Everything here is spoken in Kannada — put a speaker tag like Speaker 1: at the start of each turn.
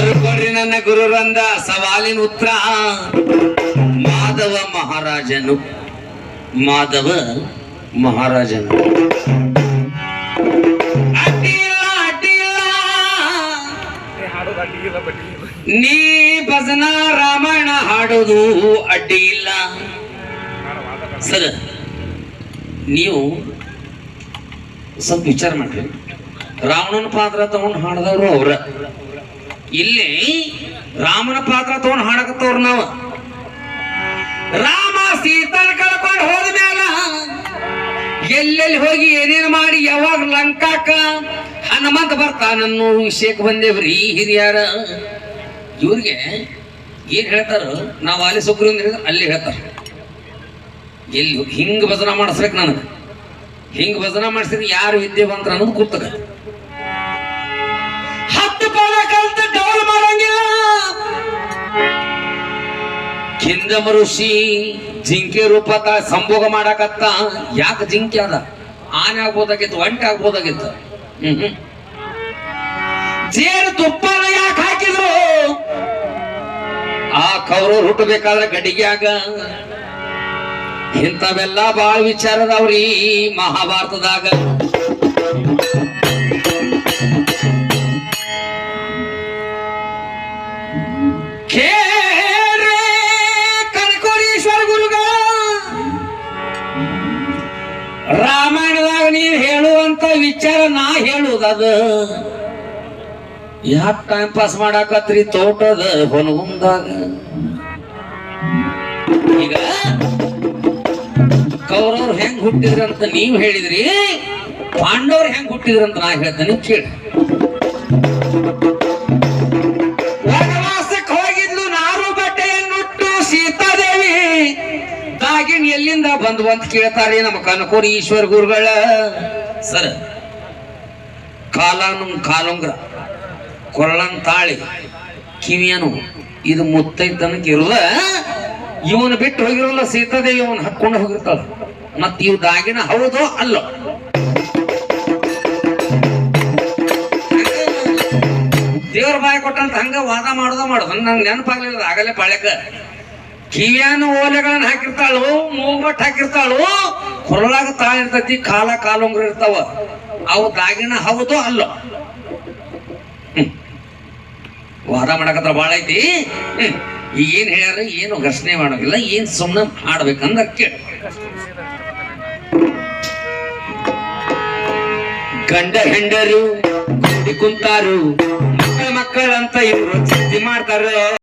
Speaker 1: ತಿಳ್ಕೊಡ್ರಿ ನನ್ನ ಗುರುರಂದ ಸವಾಲಿನ ಉತ್ತರ. ಮಾಧವ ಮಹಾರಾಜನು ನೀ ಭಜನ ರಾಮಾಯಣ ಹಾಡೋದು ಅಡ್ಡಿ ಇಲ್ಲ ಸರ್. ನೀವು ಸ್ವಲ್ಪ ವಿಚಾರ ಮಾಡ್ರಿ. ರಾವಣನ ಪಾತ್ರ ತಗೊಂಡು ಹಾಡದವ್ರು ಅವ್ರ, ಇಲ್ಲಿ ರಾಮನ ಪಾತ್ರ ತಗೊಂಡು ಹಾಡಕತ್ತವ್ರು ನಾವು. ರಾಮ ಸೀತನ ಕಳ್ಕೊಂಡು ಹೋದ್ಮೇಲ ಎಲ್ಲೆಲ್ಲಿ ಹೋಗಿ ಏನೇನು ಮಾಡಿ ಯಾವಾಗ ಲಂಕಾಕ ಹನುಮಂತ ಬರ್ತಾನನ್ನು ವಿಷಯಕ್ಕೆ ಬಂದೇವ್ರಿ ಹಿರಿಯರ. ಇವ್ರಿಗೆ ಏನ್ ಹೇಳ್ತಾರ, ನಾವು ಅಲ್ಲಿ ಸುಗ್ರೀವ್ ಹೇಳಿದ್ರೆ ಅಲ್ಲಿ ಹೇಳ್ತಾರ. ಎಲ್ಲಿ ಹಿಂಗ ಭಜನ ಮಾಡಿಸ್ಬೇಕು, ನನಗೆ ಹಿಂಗ ಭಜನ ಮಾಡಿಸಿದ್ರೆ ಯಾರು ವಿದ್ಯಾವಂತರ ಅನ್ನೋದು ಕೂತಕ. 10 ಪಾದ ಕಲ್ತು ಡೌಲ್ ಮಾಡಂಗಿಲ್ಲ. ಕಿಂದಮ ಋಷಿ ಜಿಂಕೆ ರೂಪ ಸಂಭೋಗ ಮಾಡಕತ್ತ. ಯಾಕೆ ಜಿಂಕೆ ಅದ? ಆನೆ ಆಗ್ಬೋದಾಗಿತ್ತು, ಒಂಟೆ ಆಗ್ಬೋದಾಗಿತ್ತು. ಜೇನು ತುಪ್ಪನ ಯಾಕೆ ಹಾಕಿದ್ರು? ಆ ಕೌರವ್ರು ಹುಟ್ಟಬೇಕಾದ್ರೆ ಗಡಿಗ್ಯಾಗ. ಇಂಥವೆಲ್ಲ ಬಾಳ ವಿಚಾರದವ್ರಿ ಮಹಾಭಾರತದಾಗ. ಕನಕೋರೀಶ್ವರ ಗುರುಗಳ ರಾಮಾಯಣದಾಗ ನೀವು ಹೇಳುವಂತ ವಿಚಾರ ನಾ ಹೇಳುವುದದು. ಯಾಕೆ ಟೈಮ್ ಪಾಸ್ ಮಾಡಾಕತ್ರಿ ತೋಟದ ಹೊನಗುಂದಾಗ? ಈಗ ಕೌರವ್ರು ಹೆಂಗ್ ಹುಟ್ಟಿದ್ರಂತ ನೀವು ಹೇಳಿದ್ರಿ, ಪಾಂಡವ್ರು ಹೆಂಗ್ ಹುಟ್ಟಿದ್ರಂತ ನಾ ಹೇಳ್ತೇನೆ ಕೇಳಿ. ವನವಾಸಕ್ಕೆ ಹೋಗಿದ್ಲು, ನಾರು ಬಟ್ಟೆಯನ್ನುಟ್ಟು ಸೀತಾದೇವಿ. ದಾಗಿನ್ ಎಲ್ಲಿಂದ ಬಂದು ಅಂತ ಕೇಳ್ತಾರೆ ನಮ್ಮ ಕನಕೋರಿ ಈಶ್ವರ ಗುರುಗಳ. ಸರ್, ಕಾಲುಂಗ್ರ, ಕೊರಳನ್ ತಾಳಿ, ಕಿವಿಯನು ಇದು ಮುತ್ತೈತನಕ್ಕೆ ಇರುವ. ಇವನು ಬಿಟ್ಟು ಹೋಗಿರೋಲ್ಲ ಸೀತಾದೇವಿ, ಅವನು ಹಾಕೊಂಡು ಹೋಗಿರ್ತಾಳ. ಮತ್ ಇವ್ ದಾಗಿನ ಹೌದೋ ಅಲ್ಲೋ? ದೇವ್ರ ಬಾಯಿ ಕೊಟ್ಟಂತ ಹಂಗ ವಾದ ಮಾಡೋದು ನಂಗೆ ನೆನಪಾಗ್ಲಿಲ್ಲ. ಆಗಲೇ ಪಾಳ್ಯಕ ಕಿವಿಯಾನು ಓಲೆಗಳನ್ನ ಹಾಕಿರ್ತಾಳು, ಮೂಗ್ಬಟ್ಟು ಹಾಕಿರ್ತಾಳು, ಕೊರಳಾಗ ತಾಳಿರ್ತೈತಿ, ಕಾಲುಂಗ್ರ ಇರ್ತಾವ. ಅವು ದಾಗಿನ ಹೌದೋ ಅಲ್ಲೋ? ವಾದ ಮಾಡಕತ್ರ ಬಾಳ ಐತಿ. ಏನ್ ಹೇಳ್ಯಾರ, ಏನು ಘರ್ಷಣೆ ಮಾಡೋದಿಲ್ಲ, ಏನ್ ಸುಮ್ಮನೆ ಆಡ್ಬೇಕಂದ್ರ ಕೇಳ. ಗಂಡ ಹೆಂಡರು ಕುಂತಾರು, ಮಕ್ಕಳಂತ ಇವ್ರು ಚಿಂತೆ ಮಾಡ್ತಾರ.